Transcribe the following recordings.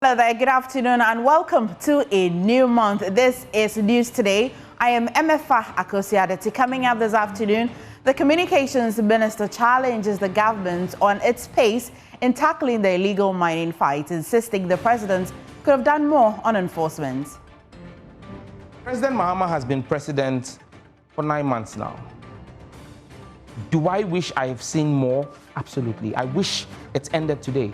Hello there, good afternoon and welcome to a new month. This is News Today. I am Emefa Akosiadeti. Coming up this afternoon, the Communications Minister challenges the government on its pace in tackling the illegal mining fight, insisting the president could have done more on enforcement. President Mahama has been president for 9 months now. Do I wish I have seen more? Absolutely. I wish it's ended today.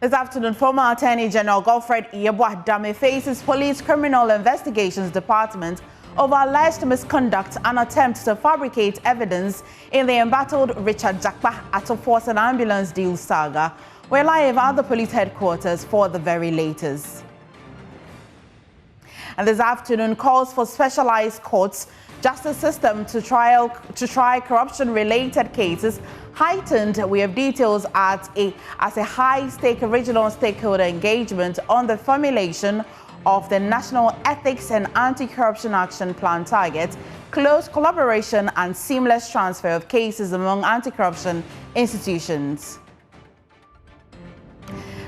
This afternoon, former Attorney General Godfred Dame faces Police Criminal Investigations Department over alleged misconduct and attempts to fabricate evidence in the embattled Richard Jakpa Auto Force and Ambulance deal saga. We're live at the police headquarters for the very latest. And this afternoon, calls for specialized courts justice system to try corruption-related cases heightened. We have details as a high-stake regional stakeholder engagement on the formulation of the National Ethics and Anti-Corruption Action Plan targets, close collaboration and seamless transfer of cases among anti-corruption institutions.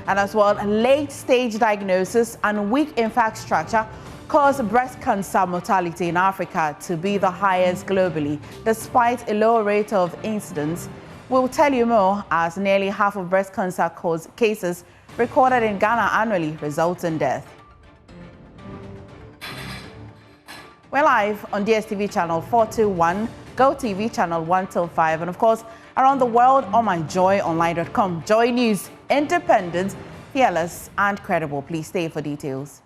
And as well, late-stage diagnosis and weak infrastructure cause breast cancer mortality in Africa to be the highest globally, despite a low rate of incidence. We'll tell you more, as nearly half of breast cancer cases recorded in Ghana annually result in death. We're live on DSTV channel 421, GoTV channel 125, and of course, around the world on myjoyonline.com. Joy News, independent, fearless, and credible. Please stay for details.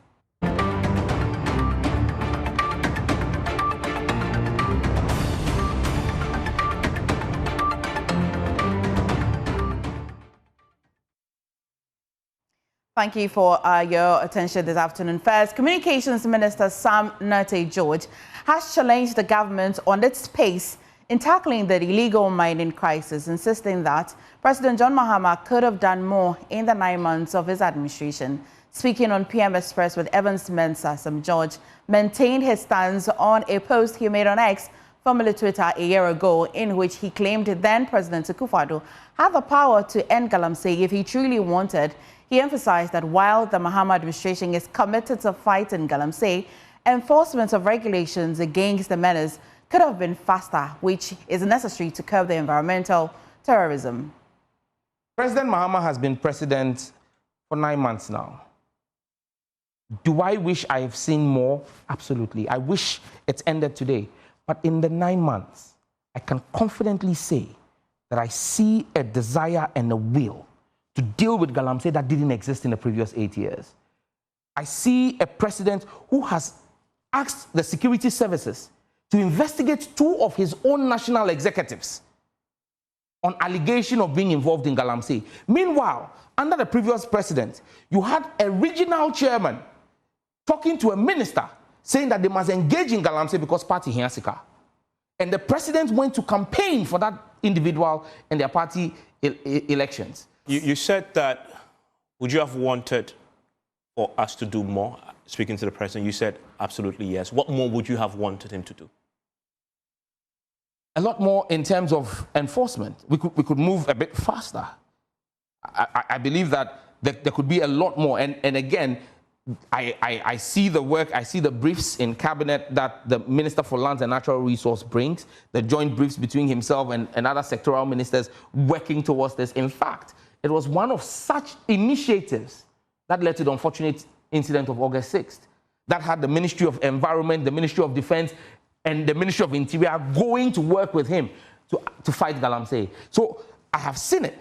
Thank you for your attention this afternoon. First, Communications Minister Sam Nate George has challenged the government on its pace in tackling the illegal mining crisis, insisting that President John Mahama could have done more in the 9 months of his administration. Speaking on PM Express with Evans Mensah, Sam George maintained his stance on a post he made on X, formerly Twitter, a year ago, in which he claimed then President Akufo-Addo had the power to end Galamsey if he truly wanted. He emphasized that while the Mahama administration is committed to fighting Galamsey, enforcement of regulations against the menace could have been faster, which is necessary to curb the environmental terrorism. President Mahama has been president for 9 months now. Do I wish I have seen more? Absolutely. I wish it's ended today. But in the 9 months, I can confidently say that I see a desire and a will to deal with Galamsey that didn't exist in the previous 8 years. I see a president who has asked the security services to investigate 2 of his own national executives on allegation of being involved in Galamsey. Meanwhile, under the previous president, you had a regional chairman talking to a minister saying that they must engage in Galamsey because party hiasika. And the president went to campaign for that individual in their party elections. You said that, would you have wanted for us to do more? Speaking to the president, you said absolutely yes. What more would you have wanted him to do? A lot more in terms of enforcement. We could move a bit faster. I believe that there could be a lot more. And again, I see the work, I see the briefs in cabinet that the Minister for Lands and Natural Resource brings, the joint briefs between himself and other sectoral ministers working towards this. In fact, it was one of such initiatives that led to the unfortunate incident of August 6th, that had the Ministry of Environment, the Ministry of Defense, and the Ministry of Interior going to work with him to fight Galamsey. So I have seen it,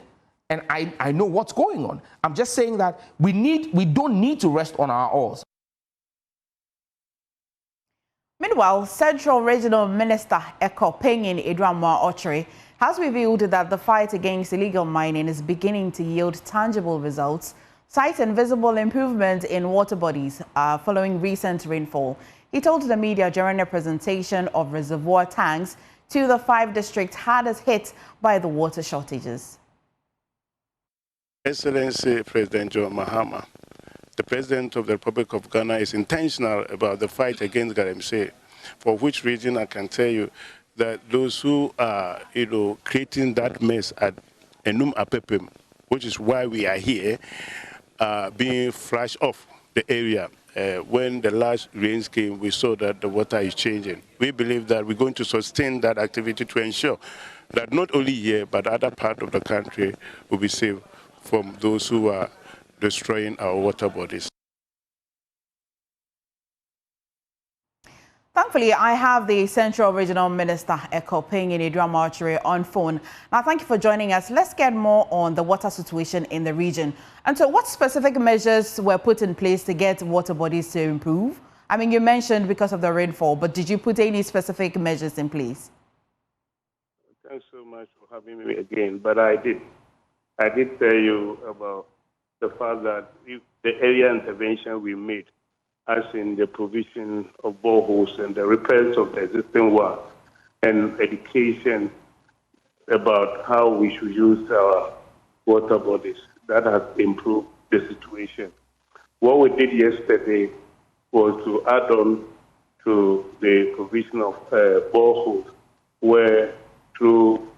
and I know what's going on. I'm just saying that we don't need to rest on our oars. Meanwhile, Central Regional Minister Eko Penyin Edramwa Ochre has revealed that the fight against illegal mining is beginning to yield tangible results, citing visible improvement in water bodies following recent rainfall. He told the media during a presentation of reservoir tanks to the 5 districts hardest hit by the water shortages. Excellency President John Mahama, the President of the Republic of Ghana, is intentional about the fight against Galamsey, for which reason I can tell you that those who are creating that mess at Enum Apepem which is why we are here, being flushed off the area. When the last rains came, we saw that the water is changing. We believe that we're going to sustain that activity to ensure that not only here, but other parts of the country will be safe from those who are destroying our water bodies. Thankfully, I have the Central Regional Minister, Ekopeng Ineduamarchere, on phone. Now, thank you for joining us. Let's get more on the water situation in the region. And so what specific measures were put in place to get water bodies to improve? I mean, you mentioned because of the rainfall, but did you put any specific measures in place? Thanks so much for having me again. But I did tell you about the fact that if the area intervention we made, as in the provision of boreholes and the repairs of the existing one, and education about how we should use our water bodies, that has improved the situation. What we did yesterday was to add on to the provision of boreholes, where through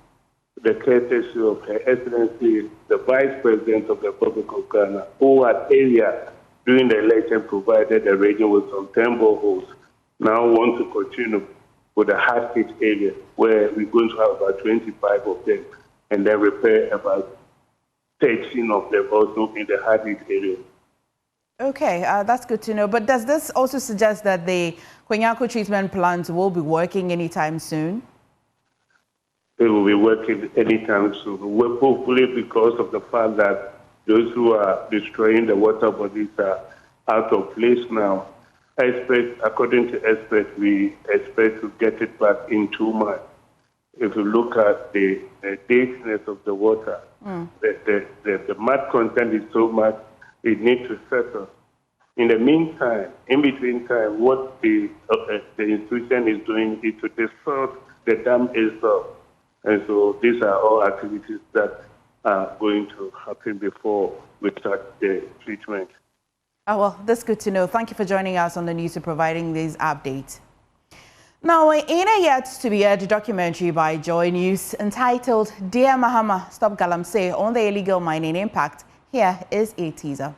the courtesy of Her Excellency, the Vice President of the Republic of Ghana, who had area during the election provided the region with some 10 boreholes, now want to continue with the hard-hit area, where we're going to have about 25 of them, and then repair about 13 of them also in the hard-hit area. Okay, that's good to know. But does this also suggest that the Kwenyako treatment plant will be working anytime soon? It will be working anytime soon. Hopefully, because of the fact that those who are destroying the water bodies are out of place now. According to experts, we expect to get it back in 2 months. If you look at the dateness of the water, the mud content is so much, it needs to settle. In the meantime, in between time, what the institution is doing is to desalt the dam itself. And so these are all activities that are going to happen before we start the treatment. Oh, well, that's good to know. Thank you for joining us on the news and providing these updates. Now, in a yet-to-be-aired documentary by JoyNews entitled Dear Mahama, Stop Galamsey on the illegal mining impact, here is a teaser.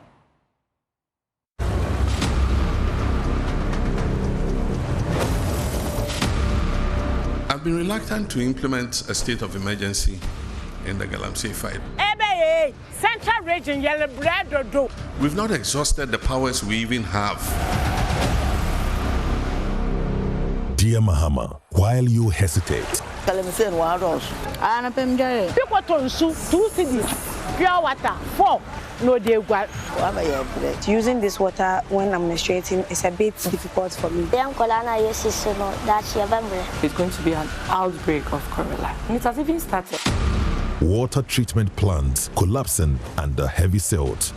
I've been reluctant to implement a state of emergency in the Galamsey fight. Central region, yellow bread or do. We've not exhausted the powers we even have. Dear Mahama, while you hesitate, pure water, 4, no they Using this water when I'm menstruating is a bit difficult for me. It's going to be an outbreak of cholera. It has even started. water treatment plants collapsing under heavy silt.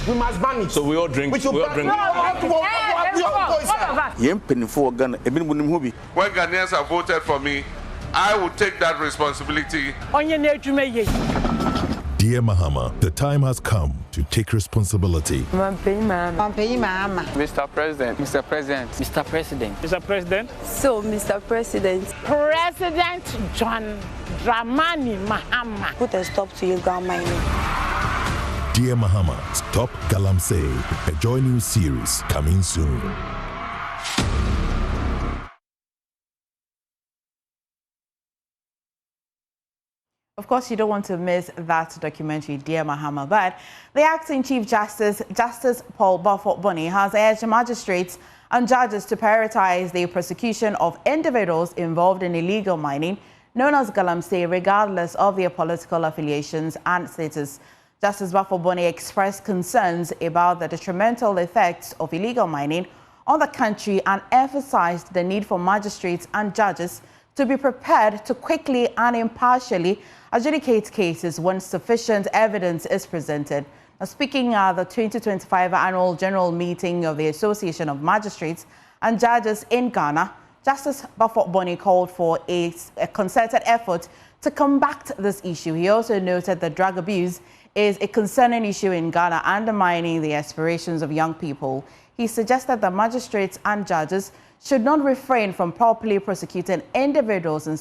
We must ban it. So we all drink. We should ban it. When Ghanaians have voted for me, I will take that responsibility. Dear Mahama, the time has come to take responsibility. Mr. President, Mr. President, Mr. President, Mr. President. So, Mr. President, President John Dramani Mahama. put a stop to illegal mining. Dear Mahama, Stop Galamsey, a JoyNews series coming soon. Of course, you don't want to miss that documentary, Dear Mahama. But the acting Chief Justice, Justice Paul Baffour-Bonney, has urged magistrates and judges to prioritize the prosecution of individuals involved in illegal mining, known as Galamsey, regardless of their political affiliations and status. Justice Baffour-Bonney expressed concerns about the detrimental effects of illegal mining on the country and emphasized the need for magistrates and judges to be prepared to quickly and impartially adjudicate cases when sufficient evidence is presented. Now, speaking at the 2025 Annual General Meeting of the Association of Magistrates and Judges in Ghana, Justice Baffour-Bonney called for a concerted effort to combat this issue. He also noted that drug abuse is a concerning issue in Ghana, undermining the aspirations of young people. He suggested that magistrates and judges should not refrain from properly prosecuting individuals when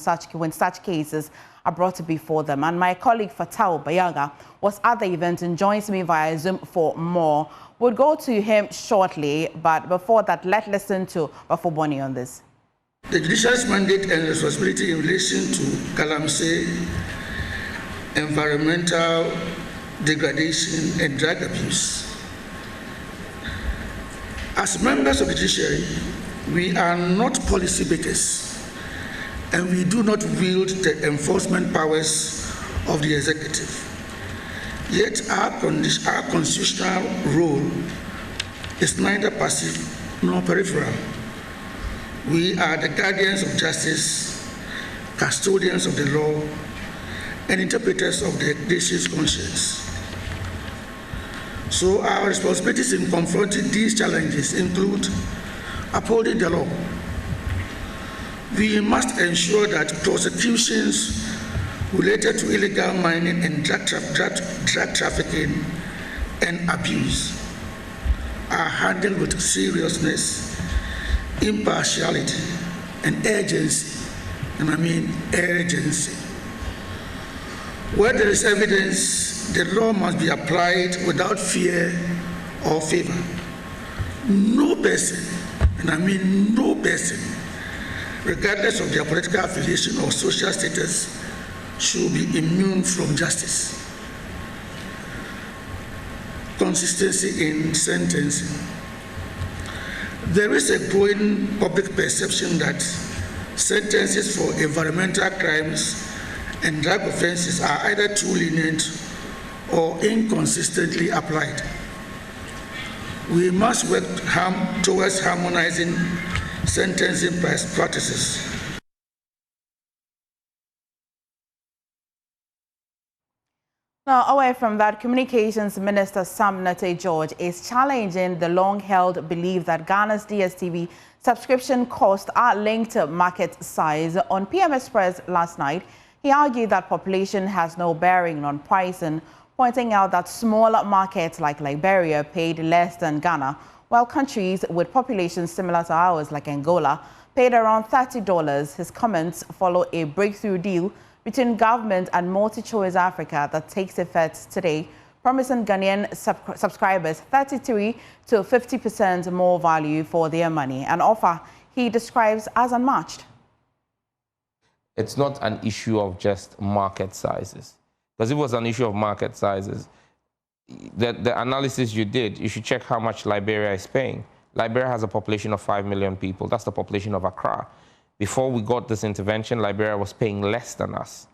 such cases are brought before them. And my colleague Fatau Bayaga was at the event and joins me via Zoom for more. We'll go to him shortly, but before that, let's listen to Bafo Boni on this. The judicial's mandate and responsibility in relation to Galamsey, environmental degradation and drug abuse. As members of the judiciary, we are not policy makers, and we do not wield the enforcement powers of the executive. Yet our constitutional role is neither passive nor peripheral. We are the guardians of justice, custodians of the law, and interpreters of the nation's conscience. So our responsibilities in confronting these challenges include upholding the law. We must ensure that prosecutions related to illegal mining and drug trafficking and abuse are handled with seriousness, impartiality, and urgency. And I mean urgency. Where there is evidence, the law must be applied without fear or favor. No person, and I mean no person, regardless of their political affiliation or social status, should be immune from justice. Consistency in sentencing. There is a growing public perception that sentences for environmental crimes and drug offenses are either too lenient or inconsistently applied. We must work towards harmonizing sentencing practices. Now, away from that, Communications Minister Sam Nate-George is challenging the long-held belief that Ghana's DSTV subscription costs are linked to market size. On PM Express last night, he argued that population has no bearing on pricing, pointing out that smaller markets like Liberia paid less than Ghana, while countries with populations similar to ours like Angola paid around $30. His comments follow a breakthrough deal between government and MultiChoice Africa that takes effect today, promising Ghanaian subscribers 33 to 50% more value for their money, an offer he describes as unmatched. It's not an issue of just market sizes. Because if it was an issue of market sizes, the analysis you did, you should check how much Liberia is paying. Liberia has a population of 5 million people. That's the population of Accra. Before we got this intervention, Liberia was paying less than us.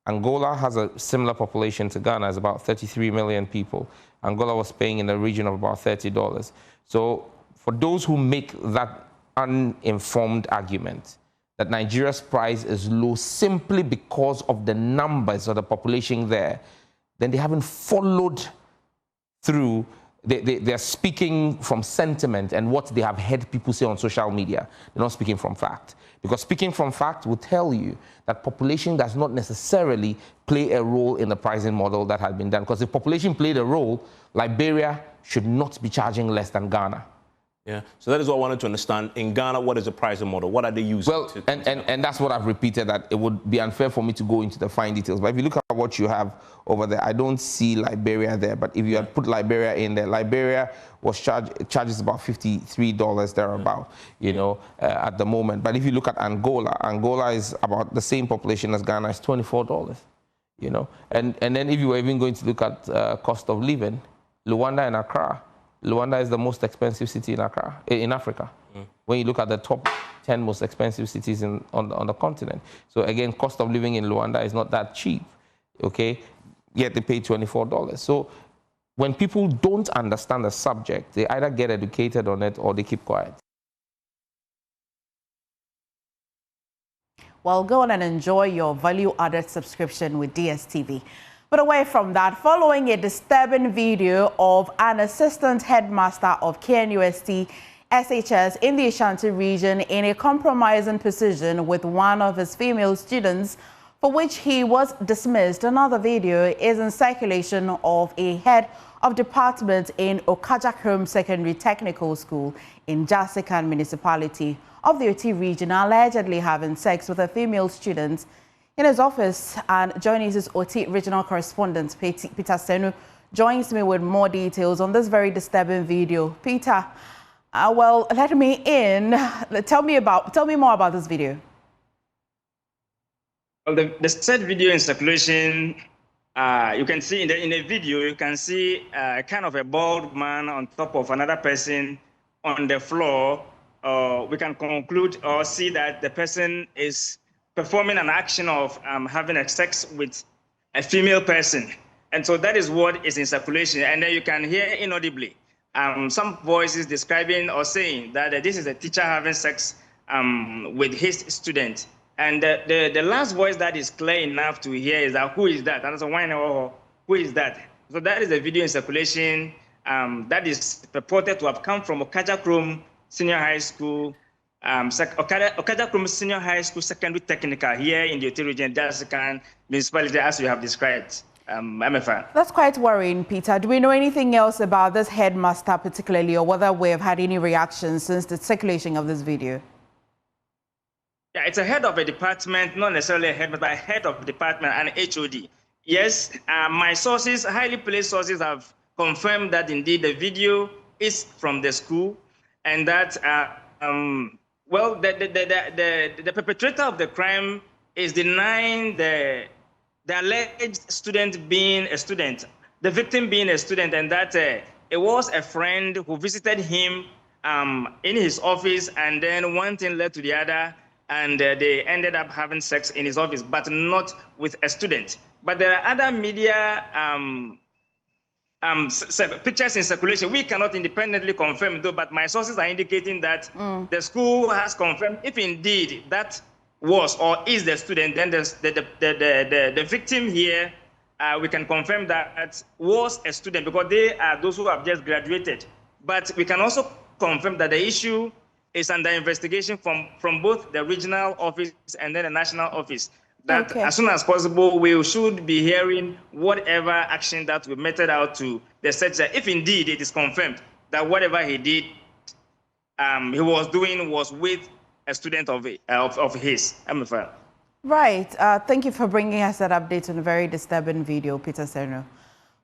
Angola has a similar population to Ghana, it's about 33 million people. Angola was paying in the region of about $30. So for those who make that uninformed argument, that Nigeria's price is low simply because of the numbers of the population there, then they haven't followed through. They're speaking from sentiment and what they have heard people say on social media. They're not speaking from fact. Because speaking from fact will tell you that population does not necessarily play a role in the pricing model that has been done. Because if population played a role, Liberia should not be charging less than Ghana. Yeah, so that is what I wanted to understand. In Ghana, what is the pricing model? What are they using? Well, and that's what I've repeated, that it would be unfair for me to go into the fine details. But if you look at what you have over there, I don't see Liberia there. But if you had put Liberia in there, Liberia was charges about $53 thereabout, you know, at the moment. But if you look at Angola, Angola is about the same population as Ghana, is $24, you know. And then if you were even going to look at cost of living, Luanda and Accra, Luanda is the most expensive city in Accra, in Africa. When you look at the top 10 most expensive cities on the continent. So again, cost of living in Luanda is not that cheap, okay? Yet they pay $24. So when people don't understand the subject, they either get educated on it or they keep quiet. Well, go on and enjoy your value-added subscription with DSTV. But away from that, following a disturbing video of an assistant headmaster of KNUST SHS in the Ashanti region in a compromising position with one of his female students, for which he was dismissed, another video is in circulation of a head of department in Okajakrom Secondary Technical School in Jasikan Municipality of the Oti region allegedly having sex with a female student in his office. And JoyNews' Oti regional correspondent Peter Senu joins me with more details on this very disturbing video. Peter, well, let me in. Tell me more about this video. Well, the said video in circulation, you can see in the video, you can see kind of a bald man on top of another person on the floor. We can conclude or see that the person is performing an action of having a sex with a female person. And so that is what is in circulation. And then you can hear inaudibly some voices describing or saying that this is a teacher having sex with his student. And the last voice that is clear enough to hear is that, who is that? And so, who is that? So that is a video in circulation that is purported to have come from Okajakrom Senior High School, Okajakrom Senior High School Secondary Technical here in the Oti region, Jasikan Municipality, as you have described. MFA. That's quite worrying, Peter. Do we know anything else about this headmaster particularly, or whether we have had any reactions since the circulation of this video? Yeah, it's a head of a department, not necessarily a head, but a head of department and HOD. Yes, my sources, highly placed sources, have confirmed that indeed the video is from the school, and that well, the perpetrator of the crime is denying the alleged student being a student, the victim being a student, and that it was a friend who visited him in his office, and then one thing led to the other, and they ended up having sex in his office, but not with a student. But there are other media pictures in circulation. We cannot independently confirm, though, but my sources are indicating that the school has confirmed if indeed that was or is the student, then the victim here, we can confirm that was a student, because they are those who have just graduated. But we can also confirm that the issue is under investigation from both the regional office and then the national office. That as soon as possible, we should be hearing whatever action that we meted out to the searcher, if indeed it is confirmed that whatever he did, he was doing was with a student of his. Right. Thank you for bringing us that update on a very disturbing video, Peter Senu.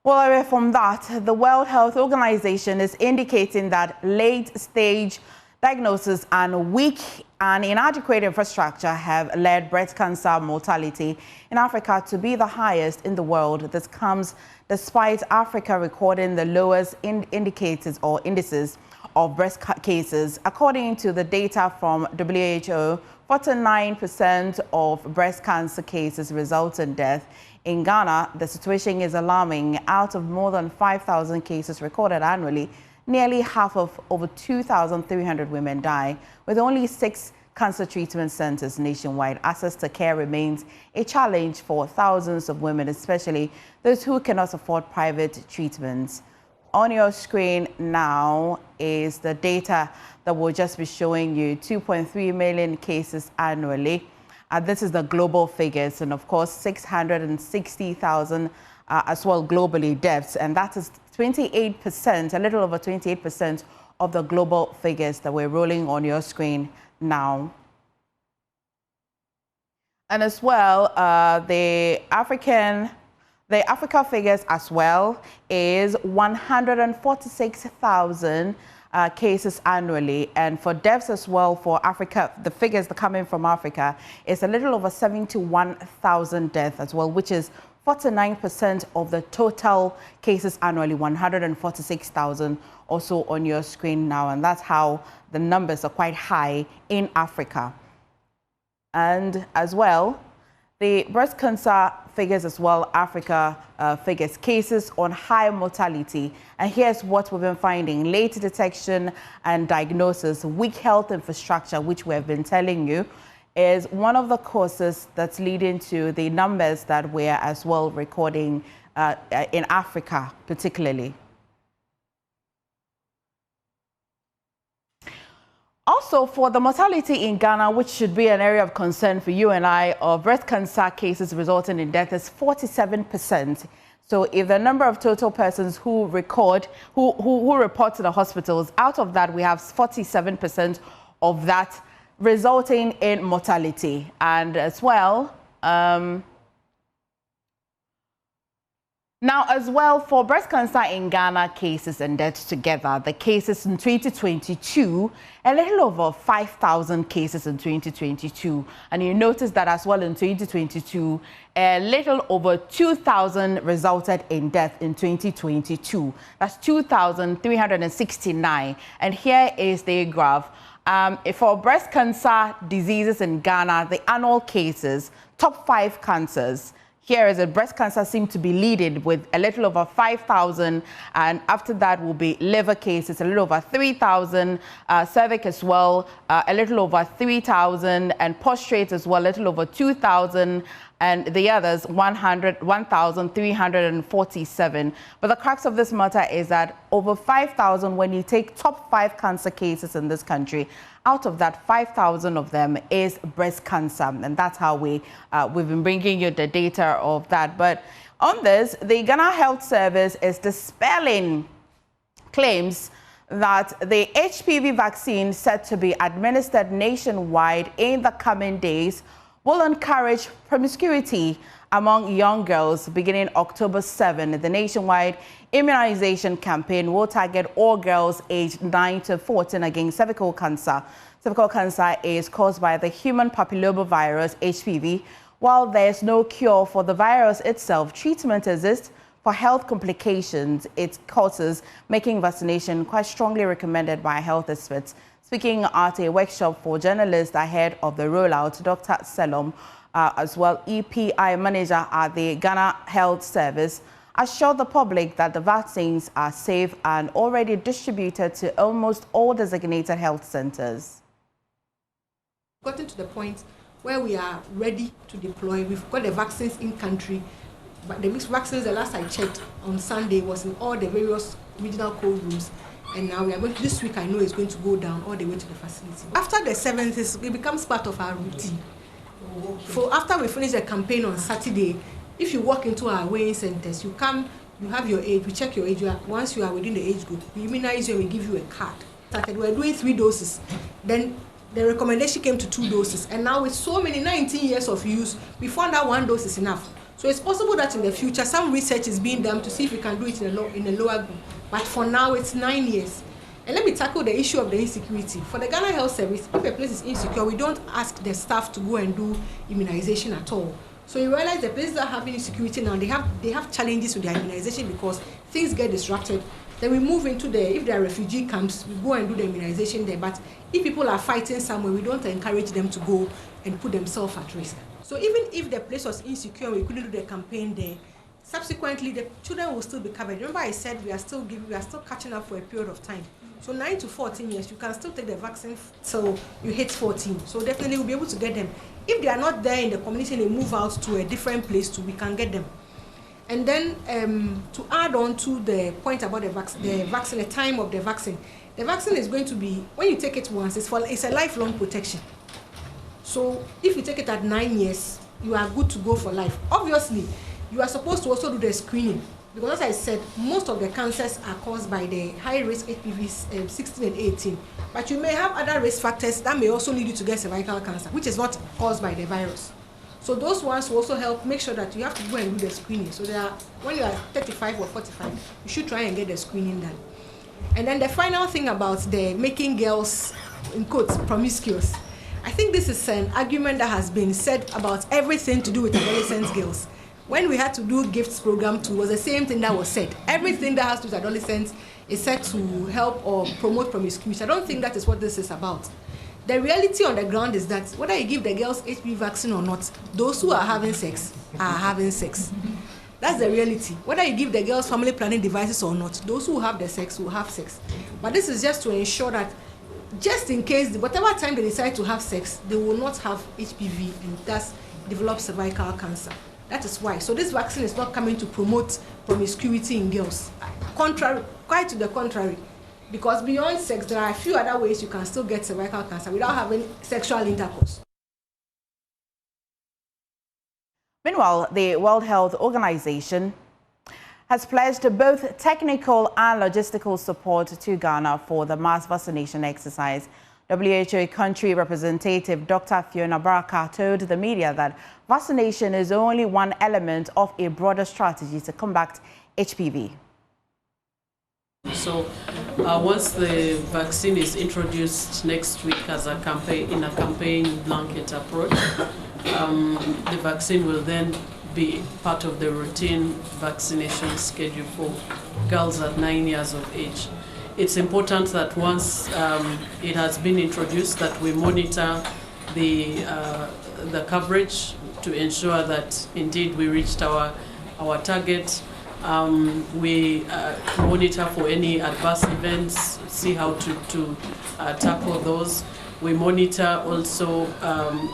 Well, away from that, the World Health Organization is indicating that late-stage diagnosis and weak and inadequate infrastructure have led breast cancer mortality in Africa to be the highest in the world. This comes despite Africa recording the lowest indicators or indices of breast cases. According to the data from WHO, 49% of breast cancer cases result in death. In Ghana, the situation is alarming. Out of more than 5,000 cases recorded annually, nearly half of over 2,300 women die. With only 6 cancer treatment centers nationwide, access to care remains a challenge for thousands of women, especially those who cannot afford private treatments. On your screen now is the data that we'll just be showing you. 2.3 million cases annually. This is the global figures, and of course 660,000 as well globally deaths, and that is 28%, a little over 28% of the global figures that we're rolling on your screen now. And as well, the Africa figures as well is 146,000 cases annually. And for deaths as well for Africa, the figures that come in from Africa is a little over 71,000 deaths as well, which is 49% of the total cases annually, 146,000 also on your screen now. And that's how the numbers are quite high in Africa. And as well, the breast cancer figures as well, Africa figures, cases on high mortality. And here's what we've been finding: late detection and diagnosis, weak health infrastructure, which we have been telling you, is one of the causes that's leading to the numbers that we're as well recording in Africa particularly. Also, for the mortality in Ghana, which should be an area of concern for you and I, of breast cancer cases resulting in death is 47%. So if the number of total persons who report to the hospitals, out of that we have 47% of that resulting in mortality. And as well, now, as well, for breast cancer in Ghana cases and deaths together, the cases in 2022, a little over 5,000 cases in 2022. And you notice that as well in 2022, a little over 2,000 resulted in death in 2022. That's 2,369. And here is the graph. For breast cancer diseases in Ghana, the annual cases, top 5 cancers. Here is it, breast cancer seems to be leading with a little over 5,000, and after that will be liver cases, a little over 3,000, cervix as well, a little over 3,000, and prostate as well, a little over 2,000, and the others 1,347. But the crux of this matter is that over 5,000, when you take top 5 cancer cases in this country, out of that, 5,000 of them is breast cancer, and that's how we've been bringing you the data of that. But on this, the Ghana Health Service is dispelling claims that the HPV vaccine set to be administered nationwide in the coming days will encourage promiscuity among young girls beginning October 7. The nationwide immunization campaign will target all girls aged 9 to 14 against cervical cancer. Cervical cancer is caused by the human papillomavirus, HPV. While there is no cure for the virus itself, treatment exists for health complications it causes, making vaccination quite strongly recommended by health experts. Speaking at a workshop for journalists ahead of the rollout, Dr. Selom, as well EPI manager at the Ghana Health Service, assured the public that the vaccines are safe and already distributed to almost all designated health centers. Gotten to the point where we are ready to deploy. We've got the vaccines in country, but the mixed vaccines, the last I checked on Sunday, was in all the various regional cold rooms. And now we are going to, this week I know it's going to go down all the way to the facility. After the 7th, it becomes part of our routine. For after we finish the campaign on Saturday, if you walk into our weighing centers, you come, you have your age, we check your age. Once you are within the age group, we immunize you and we give you a card. We're doing 3 doses. Then the recommendation came to 2 doses. And now with so many 19 years of use, we found out 1 dose is enough. So it's possible that in the future, some research is being done to see if we can do it in a lower group. But for now, it's 9 years. And let me tackle the issue of the insecurity. For the Ghana Health Service, if a place is insecure, we don't ask the staff to go and do immunization at all. So you realize the places that have insecurity now, they have challenges with their immunization because things get disrupted. Then we move into if there are refugee camps, we go and do the immunization there. But if people are fighting somewhere, we don't encourage them to go and put themselves at risk. So even if the place was insecure, we couldn't do the campaign there, subsequently the children will still be covered. Remember I said we are still catching up for a period of time. So 9 to 14 years, you can still take the vaccine till you hit 14. So definitely we'll be able to get them. If they are not there in the community and they move out to a different place too, we can get them. And then to add on to the point about the time of the vaccine is going to be, when you take it once, it's a lifelong protection. So if you take it at 9 years, you are good to go for life. Obviously, you are supposed to also do the screening. Because as I said, most of the cancers are caused by the high-risk HPV 16 and 18. But you may have other risk factors that may also lead you to get cervical cancer, which is not caused by the virus. So those ones will also help make sure that you have to go and do the screening. So when you are 35 or 45, you should try and get the screening done. And then the final thing about the making girls, in quotes, promiscuous. I think this is an argument that has been said about everything to do with adolescent girls. When we had to do gifts program too, was the same thing that was said. Everything that has to do with adolescents is said to help or promote promiscuity. I don't think that is what this is about. The reality on the ground is that whether you give the girls HPV vaccine or not, those who are having sex are having sex. That's the reality. Whether you give the girls family planning devices or not, those who have the sex will have sex. But this is just to ensure that just in case, whatever time they decide to have sex, they will not have HPV and thus develop cervical cancer. That is why. So this vaccine is not coming to promote promiscuity in girls. Quite to the contrary. Because beyond sex, there are a few other ways you can still get cervical cancer without having sexual intercourse. Meanwhile, the World Health Organization has pledged both technical and logistical support to Ghana for the mass vaccination exercise. WHO country representative Dr. Fiona Baraka told the media that vaccination is only one element of a broader strategy to combat HPV. So once the vaccine is introduced next week as a campaign, in a campaign blanket approach, the vaccine will then be part of the routine vaccination schedule for girls at 9 years of age. It's important that once it has been introduced, that we monitor the coverage to ensure that indeed we reached our target. We monitor for any adverse events, see how to tackle those. We monitor also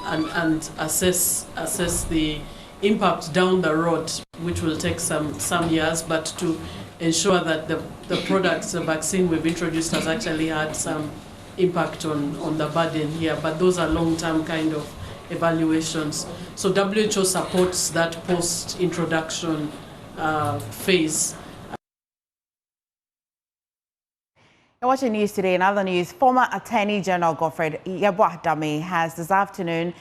and assess the impact down the road, which will take some years, but to ensure that the products, the vaccine we've introduced has actually had some impact on the burden here. But those are long-term kind of evaluations. So WHO supports that post-introduction phase. You're watching News Today. In other news, former Attorney General Godfred Yeboah-Dame has this afternoon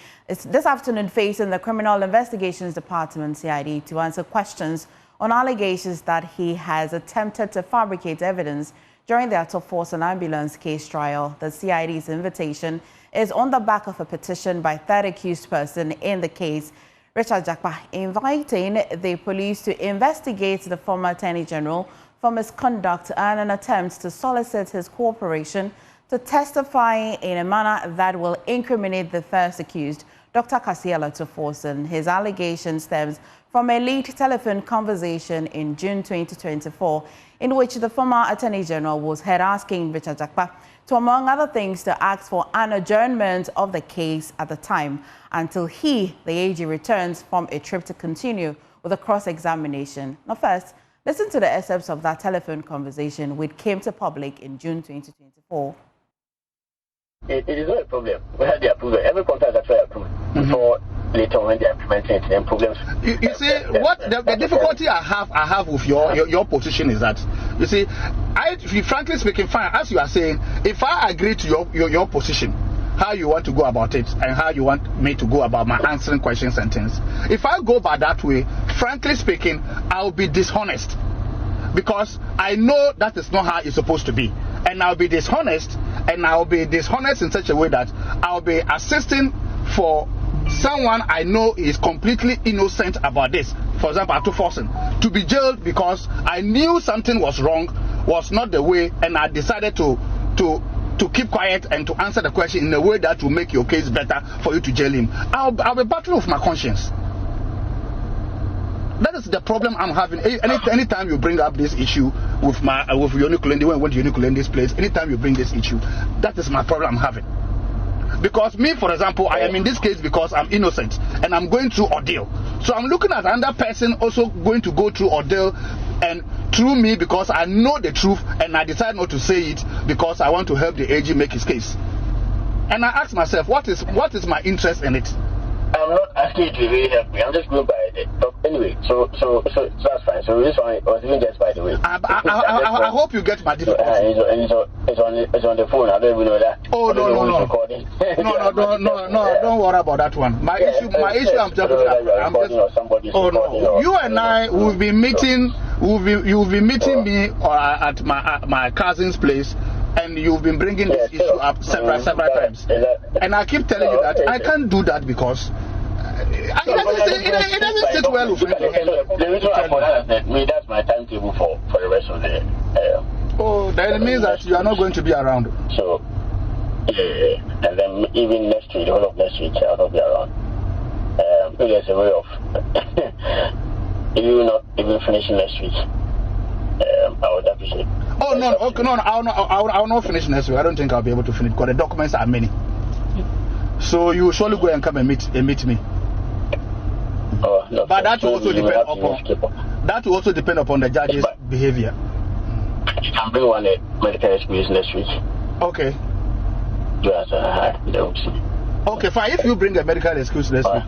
facing the Criminal Investigations Department (CID) to answer questions on allegations that he has attempted to fabricate evidence during the Ato Force and Ambulance case trial. The CID's invitation is on the back of a petition by third accused person in the case, Richard Jakpa, inviting the police to investigate the former Attorney General for misconduct and an attempt to solicit his cooperation to testify in a manner that will incriminate the first accused, Dr. Kasiela Toforson. His allegation stems from a leaked telephone conversation in June 2024, in which the former Attorney General was heard asking Richard Jakpa to, among other things, to ask for an adjournment of the case at the time until he, the AG, returns from a trip to continue with a cross-examination. Now first, listen to the excerpts of that telephone conversation which came to public in June 2024. It is not a problem. We had the approval. Every contract is actually approved before later when they are implementing it, then problems. You see, what the difficulty I have with your position is that, you see, frankly speaking, fine, as you are saying, if I agree to your position, how you want to go about it and how you want me to go about my answering questions and things, if I go by that way, frankly speaking, I'll be dishonest, because I know that is not how it's supposed to be, and I'll be dishonest, and I'll be dishonest in such a way that I'll be assisting for someone I know is completely innocent about this. For example, Ato Forson, to be jailed because I knew something was wrong, was not the way, and I decided to keep quiet and to answer the question in a way that will make your case better for you to jail him. I'll be battling with my conscience. That is the problem I'm having. Anytime you bring up this issue with Yoni Kulende, when I went to Yoni Kulende's place, anytime you bring this issue, that is my problem I'm having. Because me, for example, I am in this case because I'm innocent and I'm going through ordeal. So I'm looking at another person also going to go through ordeal and through me, because I know the truth and I decide not to say it because I want to help the AG make his case. And I ask myself, what is my interest in it? I'm not asking you to really help me. I'm just going by it. But anyway, so that's fine. So this one was even just by the way. I hope you get my difficulty. It's on the phone. I don't even know that. Oh no. No, don't worry about that one. My issue I'm talking about. Oh no, you and I will be meeting. You'll be meeting me at my cousin's place, and you've been bringing this issue up several times. And I keep telling you that I can't do that because it doesn't sit well with me. The reason for that, that's my timetable for the rest of the year. Oh, that means that you are not going to be around. So, yeah. And then even next week, the whole of next week, I'll not be around. There's a way of, if you will not even finish next week, I would appreciate. Oh no, okay, no, I'll not finish next week. I don't think I'll be able to finish because the documents are many. So you will surely go and come and meet me. Oh, no, but that will also depend upon the judge's behavior. You can bring one medical excuse next week. Okay. Yes, okay, fine. If you bring a medical excuse next week.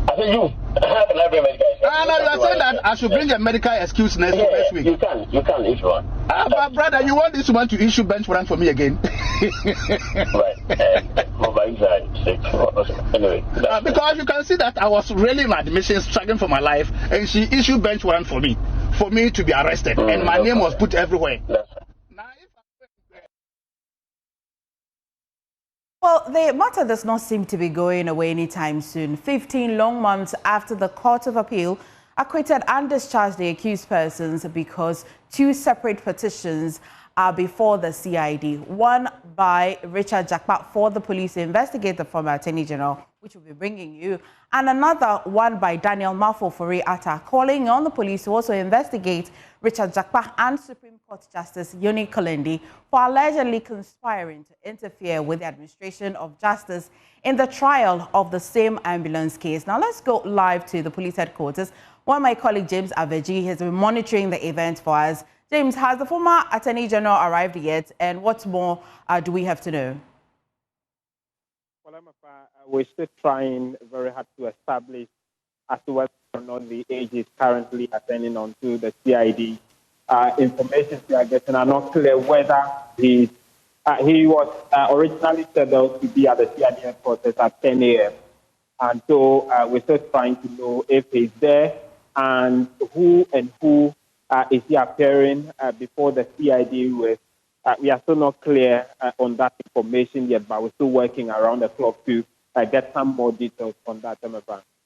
I think you. How can I bring medical excuse? No, you are saying that I should bring a medical excuse next week. You can if you want. My brother, you want this woman to issue bench warrant for me again? Right. Anyway. Because you can see that I was really in admission, struggling for my life, and she issued bench warrant for me to be arrested, and my name was put everywhere. Well, the matter does not seem to be going away anytime soon. 15 long months after the Court of Appeal acquitted and discharged the accused persons because two separate petitions are before the CID. One by Richard Jakpa for the police to investigate the former Attorney General, which we'll be bringing you, and another one by Daniel Mafo-Fori Atta, calling on the police to also investigate Richard Jakpa and Supreme Court Justice Yoni Kulendi for allegedly conspiring to interfere with the administration of justice in the trial of the same ambulance case. Now let's go live to the police headquarters, where my colleague James Aveji has been monitoring the event for us. James, has the former Attorney General arrived yet, and what more do we have to know? Well, we're still trying very hard to establish as to whether or not the age is currently attending on to the CID. Information we are getting are not clear whether he was originally scheduled to be at the CID headquarters at 10 a.m. And so we're still trying to know if he's there and who is he appearing before the CID with. We are still not clear on that information yet, but we're still working around the clock to get some more details on that.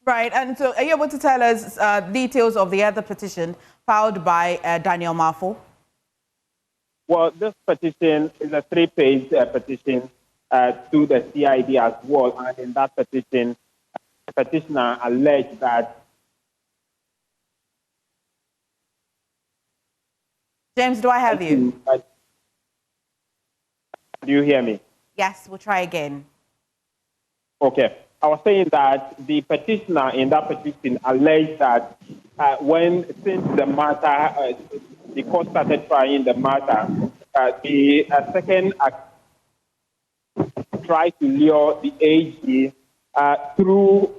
Right, and so are you able to tell us details of the other petition filed by Daniel Mafo? Well, this petition is a 3-page petition to the CID as well, and in that petition, the petitioner alleged that... James, do I have you? Do you hear me? Yes, we'll try again. Okay. I was saying that the petitioner in that petition alleged that since the matter, the court started trying the matter, the second tried to lure the AG through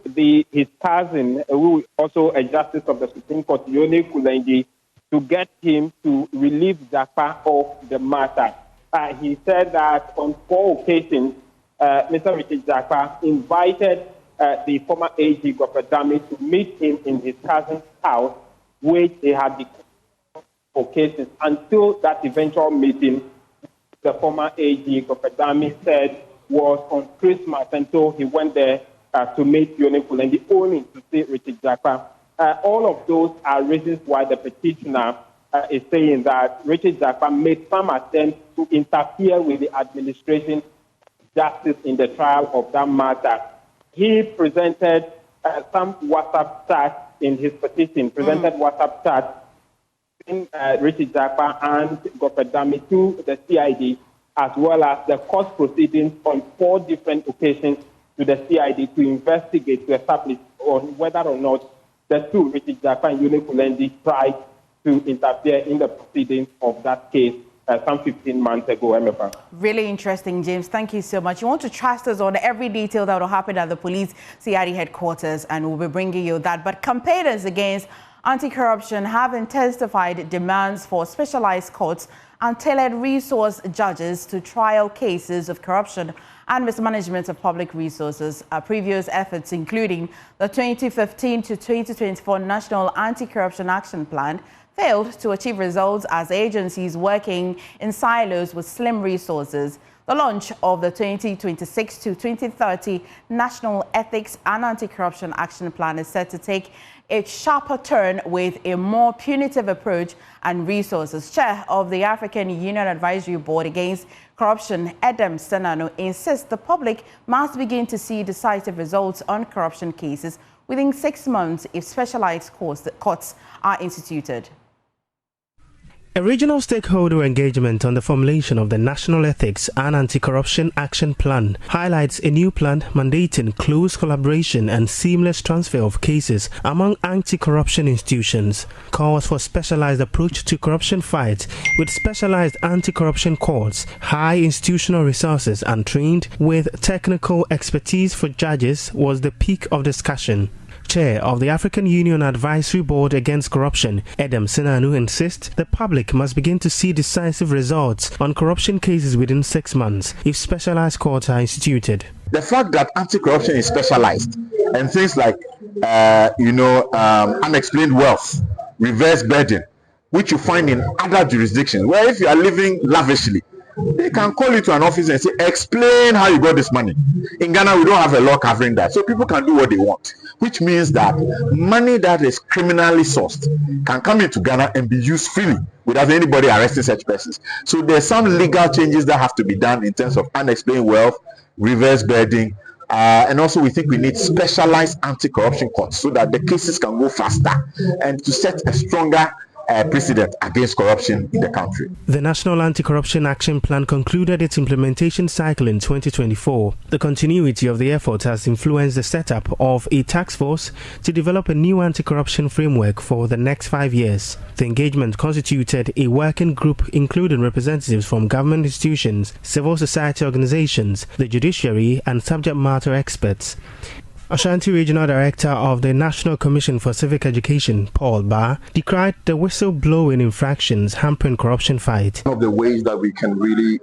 his cousin, who is also a justice of the Supreme Court, Yoni Kulendi, to get him to relieve Jakpa of the matter. He said that on 4 occasions, Mr. Richard Jakpa invited the former AG, Gopedami, to meet him in his cousin's house, which they had the occasions. Until that eventual meeting, the former AG, Gopedami, said was on Christmas, and so he went there to meet Yoni Kulendi, only to see Richard Jakpa. All of those are reasons why the petitioner is saying that Richard Jakpa made some attempts to interfere with the administration justice in the trial of that matter. He presented some WhatsApp chats in his petition, WhatsApp chats in Richard Jakpa and Gopedami to the CID, as well as the court proceedings on 4 different occasions to the CID to investigate, to establish on whether or not the two, Richard Jakpa and Yoni Kulendi, tried to interfere in the proceedings of that case some 15 months ago, MFA. Really interesting, James. Thank you so much. You want to trust us on every detail that will happen at the police CID headquarters, and we'll be bringing you that. But campaigners against anti-corruption have intensified demands for specialized courts and tailored resource judges to trial cases of corruption and mismanagement of public resources. Previous efforts, including the 2015 to 2024 National Anti-Corruption Action Plan, failed to achieve results as agencies working in silos with slim resources. The launch of the 2026 to 2030 National Ethics and Anti-Corruption Action Plan is set to take a sharper turn with a more punitive approach and resources. Chair of the African Union Advisory Board Against Corruption, Edem Senano, insists the public must begin to see decisive results on corruption cases within 6 months if specialized courts are instituted. A regional stakeholder engagement on the formulation of the National Ethics and Anti-Corruption Action Plan highlights a new plan mandating close collaboration and seamless transfer of cases among anti-corruption institutions, calls for specialized approach to corruption fight with specialized anti-corruption courts, high institutional resources and trained with technical expertise for judges was the peak of discussion. Chair of the African Union Advisory Board Against Corruption, Edem Sinanu, insists the public must begin to see decisive results on corruption cases within 6 months if specialized courts are instituted. The fact that anti-corruption is specialized and things like, unexplained wealth, reverse burden, which you find in other jurisdictions, where if you are living lavishly, they can call you to an office and say, explain how you got this money. In Ghana, we don't have a law covering that, so people can do what they want, which means that money that is criminally sourced can come into Ghana and be used freely without anybody arresting such persons. So there's some legal changes that have to be done in terms of unexplained wealth, reverse burden, and also we think we need specialized anti-corruption courts so that the cases can go faster and to set a stronger precedent against corruption in the country. The National Anti-Corruption Action Plan concluded its implementation cycle in 2024. The continuity of the effort has influenced the setup of a task force to develop a new anti-corruption framework for the next 5 years. The engagement constituted a working group including representatives from government institutions, civil society organizations, the judiciary, and subject matter experts. Ashanti Regional Director of the National Commission for Civic Education, Paul Ba, decried the whistleblowing infractions hampering corruption fight. One of the ways that we can really,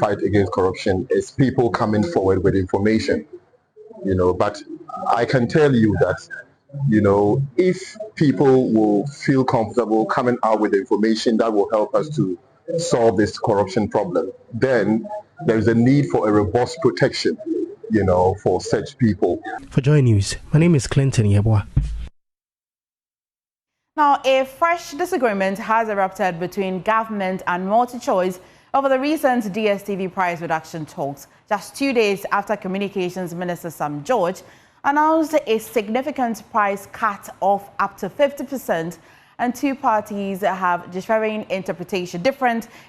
fight against corruption is people coming forward with information, but I can tell you that, if people will feel comfortable coming out with information that will help us to solve this corruption problem, then there is a need for a robust protection for such people. For Joy News, my name is Clinton Yeboah. Now, a fresh disagreement has erupted between government and MultiChoice over the recent DSTV price reduction talks, just 2 days after Communications Minister Sam George announced a significant price cut of up to 50%. And two parties have different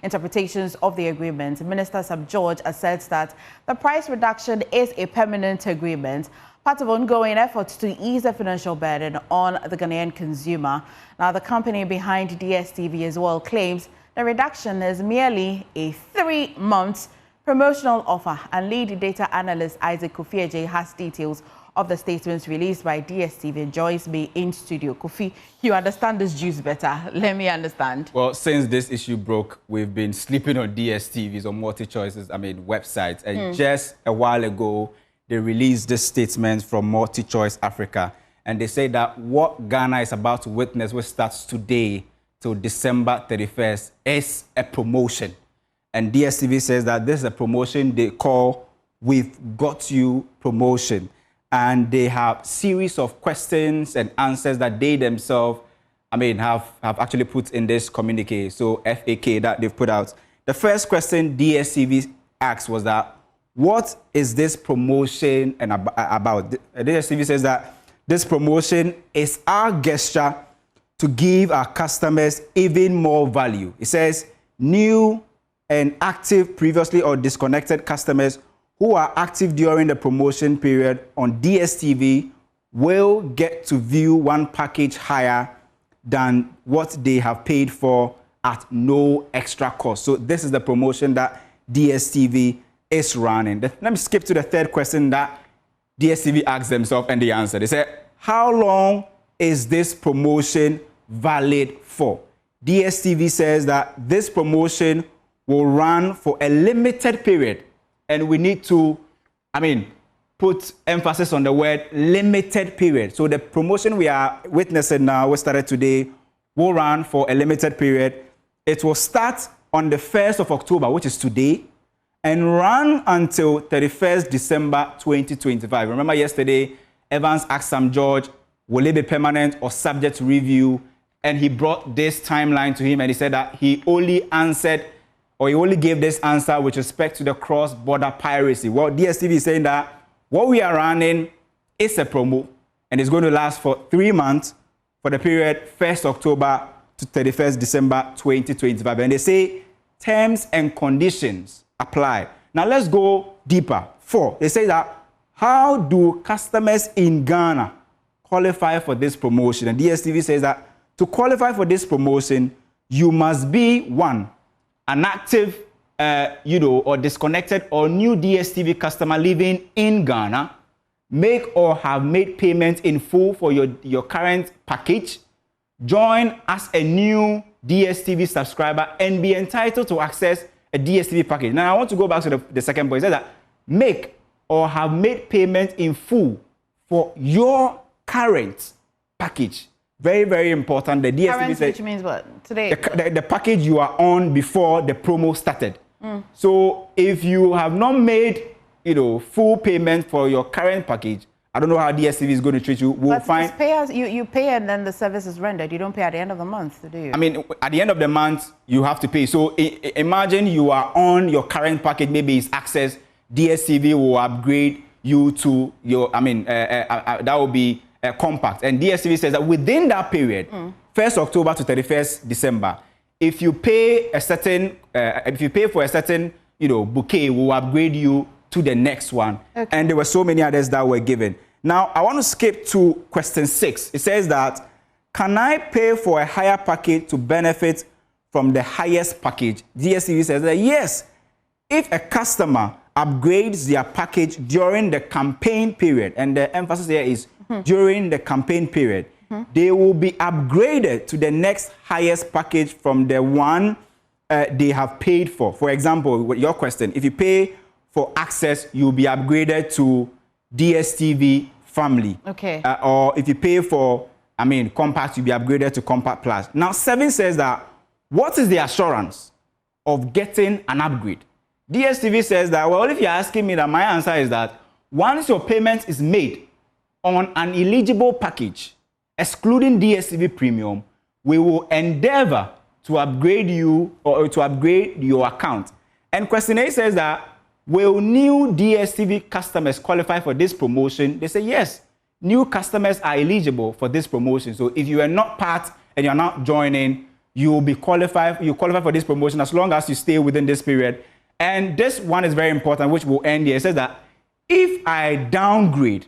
interpretations of the agreement. Minister Sam George asserts that the price reduction is a permanent agreement, part of ongoing efforts to ease the financial burden on the Ghanaian consumer. Now, the company behind DSTV as well claims the reduction is merely a 3-month promotional offer. And lead data analyst Isaac Kofi has details of the statements released by DSTV and joins me in studio. Kofi, you understand this juice better. Let me understand. Well, since this issue broke, we've been sleeping on DSTV's or MultiChoice's, websites. And just a while ago, they released this statement from MultiChoice Africa. And they say that what Ghana is about to witness, which starts today till December 31st, is a promotion. And DSTV says that this is a promotion they call We've Got You promotion. And they have series of questions and answers that they themselves, have actually put in this communique, so FAQ that they've put out. The first question DSTV asked was that, what is this promotion and about? DSTV says that this promotion is our gesture to give our customers even more value. It says new and active previously or disconnected customers who are active during the promotion period on DSTV will get to view one package higher than what they have paid for at no extra cost. So this is the promotion that DSTV is running. Let me skip to the third question that DSTV asked themselves and they answered. They said, how long is this promotion valid for? DSTV says that this promotion will run for a limited period. And we need to, put emphasis on the word limited period. So the promotion we are witnessing now, we started today, will run for a limited period. It will start on the 1st of October, which is today, and run until 31st December 2025. Remember yesterday, Evans asked Sam George, will it be permanent or subject to review? And he brought this timeline to him and he said that he only gave this answer with respect to the cross-border piracy. Well, DSTV is saying that what we are running is a promo and it's going to last for 3 months for the period 1st October to 31st December 2025. And they say terms and conditions apply. Now let's go deeper. 4, they say that how do customers in Ghana qualify for this promotion? And DSTV says that to qualify for this promotion, you must be 1, an active, or disconnected or new DSTV customer living in Ghana. make or have made payments in full for your current package, join as a new DSTV subscriber and be entitled to access a DSTV package. Now, I want to go back to the second point. It says that make or have made payment in full for your current package. Very, very important. The DSTV current, says, which means what? Today? The package you are on before the promo started. So if you have not made, full payment for your current package, I don't know how DSTV is going to treat you. We'll find. You pay and then the service is rendered. You don't pay at the end of the month, do you? I mean, at the end of the month, you have to pay. So imagine you are on your current package, maybe it's Access. DSTV will upgrade you to your, that will be compact. And DSTV says that within that period, 1st October to 31st December, if you pay a certain, for a certain, bouquet, we'll upgrade you to the next one. Okay. And there were so many others that were given. Now, I want to skip to question 6. It says that, can I pay for a higher package to benefit from the highest package? DSTV says that yes, if a customer upgrades their package during the campaign period, and the emphasis here is during the campaign period, they will be upgraded to the next highest package from the one they have paid for. For example, with your question, if you pay for Access, you'll be upgraded to DSTV Family. Okay. Or if you pay for, Compact, you'll be upgraded to Compact Plus. Now, 7 says that, what is the assurance of getting an upgrade? DSTV says that, well, if you're asking me, that my answer is that once your payment is made on an eligible package, excluding DSTV Premium, we will endeavor to upgrade you or to upgrade your account. And question 8 says that, will new DSTV customers qualify for this promotion? They say yes, new customers are eligible for this promotion. So if you are not part and you're not joining, you will be qualified. You qualify for this promotion as long as you stay within this period. And this one is very important, which will end here. It says that if I downgrade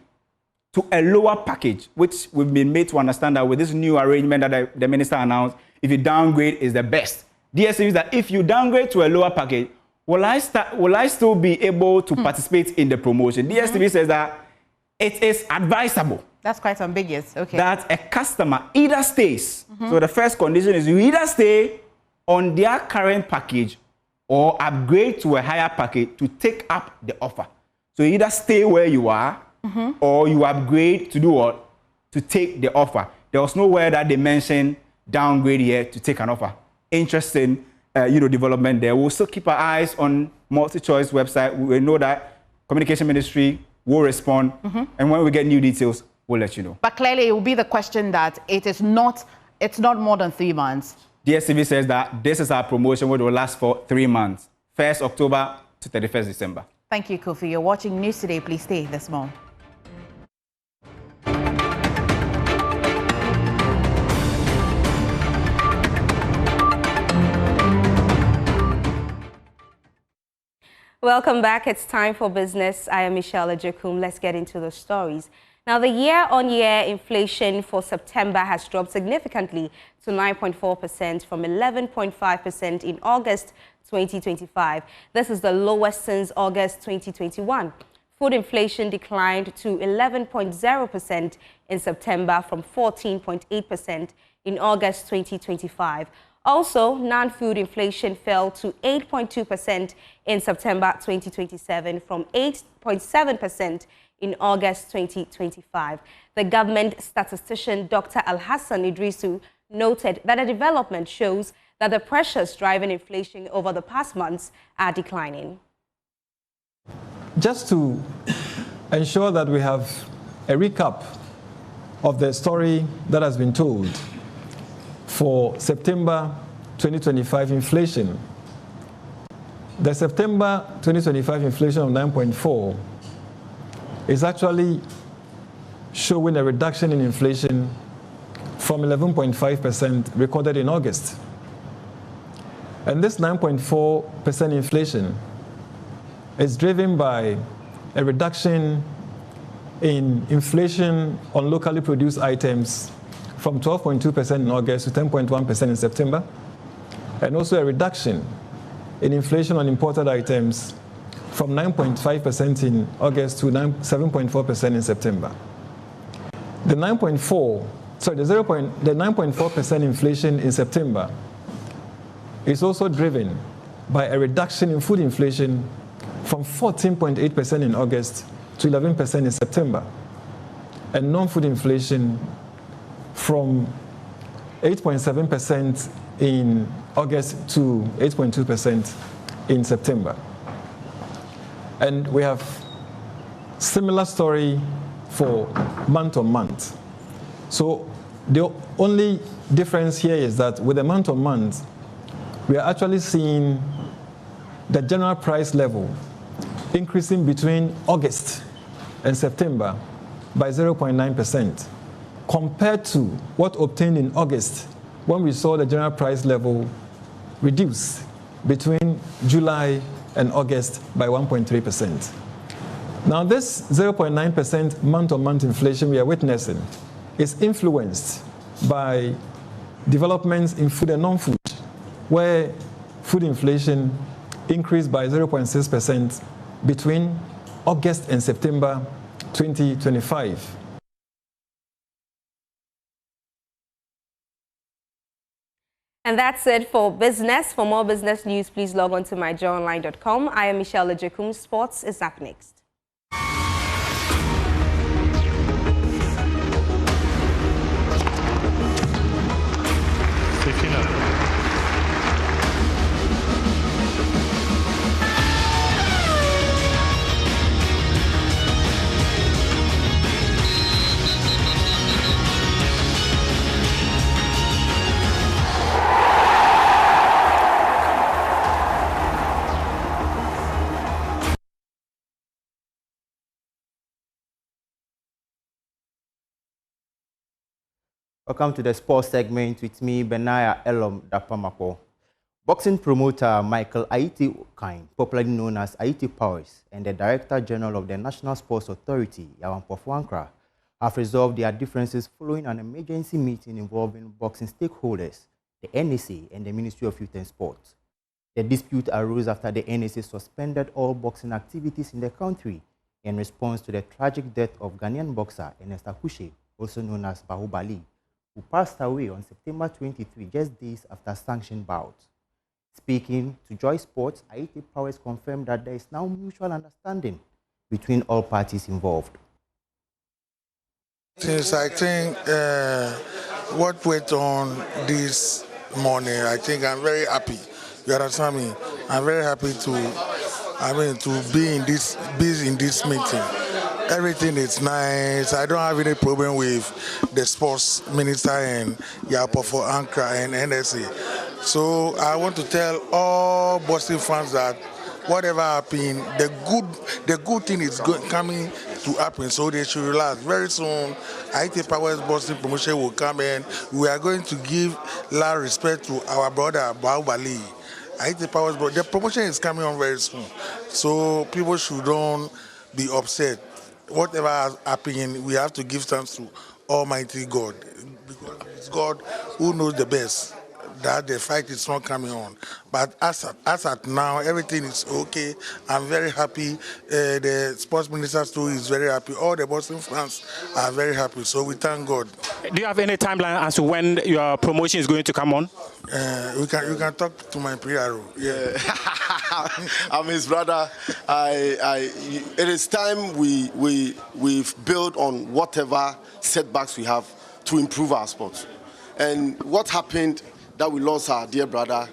to a lower package, which we've been made to understand that with this new arrangement that the minister announced, if you downgrade is the best. DSTV says that if you downgrade to a lower package, will I still be able to participate in the promotion? DSTV says that it is advisable. That's quite ambiguous. Okay. That a customer either stays. So the first condition is you either stay on their current package or upgrade to a higher package to take up the offer. So you either stay where you are or you upgrade to do what? To take the offer. There was nowhere that they mentioned downgrade here to take an offer. Interesting, development there. We'll still keep our eyes on MultiChoice website. We know that Communication Ministry will respond. And when we get new details, we'll let you know. But clearly it will be the question that it's not more than 3 months. DSTV says that this is our promotion, which will last for 3 months, 1st October to 31st December. Thank you, Kofi. You're watching News Today. Please stay this morning. Welcome back. It's time for business. I am Michelle Ejekum. Let's get into the stories. Now, the year-on-year inflation for September has dropped significantly to 9.4% from 11.5% in August 2025. This is the lowest since August 2021. Food inflation declined to 11.0% in September from 14.8% in August 2025. Also, non-food inflation fell to 8.2% in September 2027 from 8.7% in August 2025. The government statistician Dr. Alhassan Idrisu noted that the development shows that the pressures driving inflation over the past months are declining. Just to ensure that we have a recap of the story that has been told, for September 2025 inflation, the September 2025 inflation of 9.4 is actually showing a reduction in inflation from 11.5% recorded in August. And this 9.4% inflation is driven by a reduction in inflation on locally produced items from 12.2% in August to 10.1% in September, and also a reduction in inflation on imported items from 9.5% in August to 7.4% in September. The 9.4% inflation in September is also driven by a reduction in food inflation from 14.8% in August to 11% in September, and non-food inflation from 8.7% in August to 8.2% in September. And we have similar story for month on month. So the only difference here is that with the month on month, we are actually seeing the general price level increasing between August and September by 0.9% compared to what obtained in August when we saw the general price level reduce between July and August by 1.3%. Now this 0.9% month-on-month inflation we are witnessing is influenced by developments in food and non-food, where food inflation increased by 0.6% between August and September 2025. And that's it for business. For more business news, please log on to myjoyonline.com. I am Michelle Ejekum. Sports is up next. Welcome to the sports segment with me, Benaya Elom Dapamako. Boxing promoter Michael Aiti Okain, popularly known as Aiti Powers, and the Director General of the National Sports Authority, Yawan Pofuankra, have resolved their differences following an emergency meeting involving boxing stakeholders, the NSA, and the Ministry of Youth and Sports. The dispute arose after the NSA suspended all boxing activities in the country in response to the tragic death of Ghanaian boxer Ernest Akushe, also known as Bahubali, who passed away on September 23, just days after sanctioned bouts. Speaking to Joy Sports, Aiti Powers confirmed that there is now mutual understanding between all parties involved. Since I think what went on this morning, I think I'm very happy. You understand me? I'm very happy to be in this meeting. Everything is nice. I don't have any problem with the sports minister and Yapofor Ankra and NSA. So I want to tell all boxing fans that whatever happened, the good thing is coming to happen. So they should relax. Very soon, Aiti Powers boxing promotion will come in. We are going to give loud respect to our brother Bahubali. Aiti Powers, but the promotion is coming on very soon. So people shouldn't be upset. Whatever has happened, we have to give thanks to Almighty God, because it's God who knows the best, that the fight is not coming on. But as at now, everything is okay. I'm very happy. The sports minister too is very happy. All the boxing fans are very happy. So we thank God. Do you have any timeline as to when your promotion is going to come on? You can talk to my PRO. Yeah. I'm his brother. It is time we've built on whatever setbacks we have to improve our sport. And what happened that we lost our dear brother,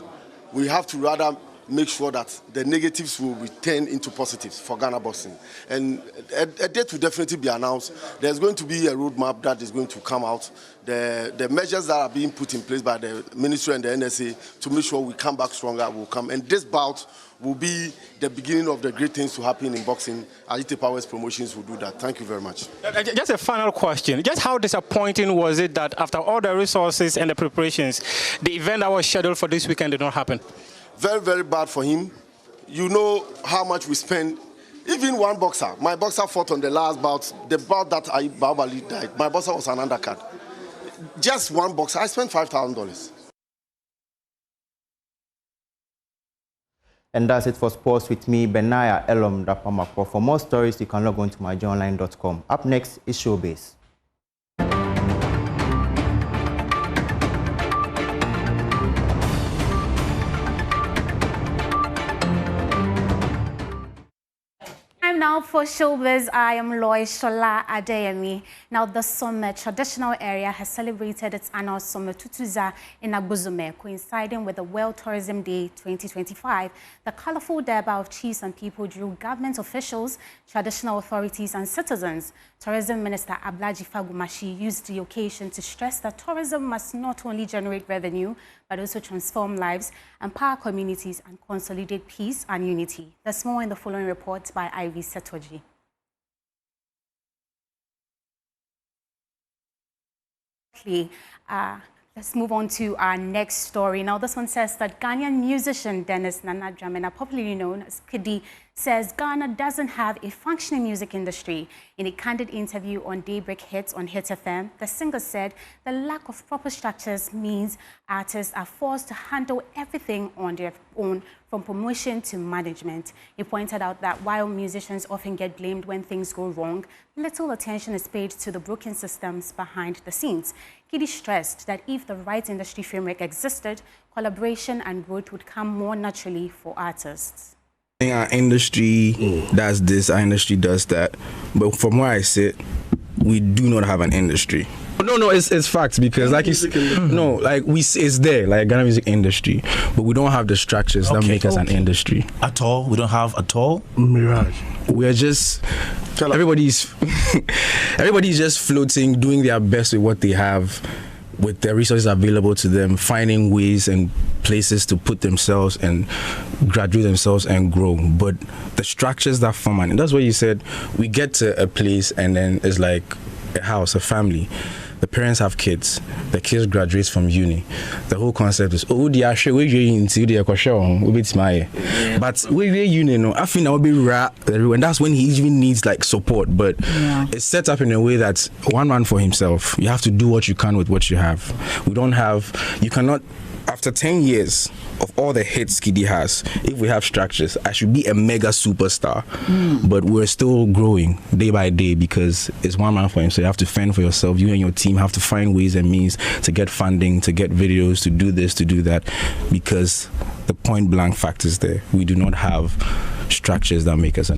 we have to rather make sure that the negatives will return into positives for Ghana boxing. And a date will definitely be announced. There's going to be a roadmap that is going to come out. The measures that are being put in place by the ministry and the NSA to make sure we come back stronger will come. And this bout will be the beginning of the great things to happen in boxing. Aiti Powers Promotions will do that. Thank you very much. Just a final question. Just how disappointing was it that after all the resources and the preparations, the event that was scheduled for this weekend did not happen? Very, very bad for him. You know how much we spend. Even one boxer, my boxer fought on the last bout, the bout that Bahubali died. My boxer was an undercard. Just one boxer, I spent $5,000. And that's it for sports with me, Benaya Elom Dapamako. For more stories, you can log on to myjoyonline.com. Up next is Showbiz. Now for Showbiz, I am Lois Shola Adeyemi. Now the Some traditional area has celebrated its annual Some Tutuza in Agbuzume, coinciding with the World Tourism Day 2025. The colorful derby of chiefs and people drew government officials, traditional authorities and citizens. Tourism Minister Ablaji Fagumashi used the occasion to stress that tourism must not only generate revenue, but also transform lives, empower communities, and consolidate peace and unity. There's more in the following report by Ivy Setoji. Let's move on to our next story. Now, this one says that Ghanaian musician Dennis Nana Dramina, popularly known as Kidi, says Ghana doesn't have a functioning music industry. In a candid interview on Daybreak Hits on Hit FM, the singer said the lack of proper structures means artists are forced to handle everything on their own, from promotion to management. He pointed out that while musicians often get blamed when things go wrong, little attention is paid to the broken systems behind the scenes. Kidi stressed that if the right industry framework existed, collaboration and growth would come more naturally for artists. Our industry does this, our industry does that, but from where I sit, we do not have an industry. No, it's facts, because like it's there, like Ghana music industry, but we don't have the structures that make us an industry at all. We don't have at all. Mirage. We're just everybody's just floating, doing their best with what they have, with the resources available to them, finding ways and places to put themselves and graduate themselves and grow. But the structures that form, and that's what you said, we get to a place and then it's like a house, a family. The parents have kids. The kids graduate from uni. The whole concept is, oh, they are sure we're into the but we're uni, no, I think I'll be rare, and that's when he even needs like support. But it's set up in a way that's one man for himself. You have to do what you can with what you have. We don't have. You cannot. After 10 years of all the hits Kidi has, if we have structures, I should be a mega superstar. But we're still growing day by day because it's one man for him. So you have to fend for yourself. You and your team have to find ways and means to get funding, to get videos, to do this, to do that, because the point blank fact is there. We do not have structures that make us.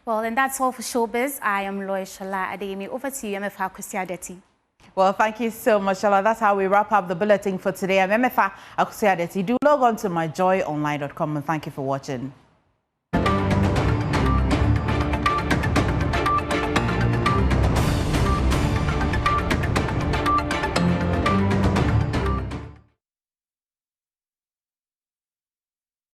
Well, and that's all for Showbiz. I am Lois Shola Adeyemi. Over to you, MFA Kusiadeti. Well, thank you so much, Shala. That's how we wrap up the bulletin for today. I'm MFA Akusiadeti. Do log on to myjoyonline.com and thank you for watching.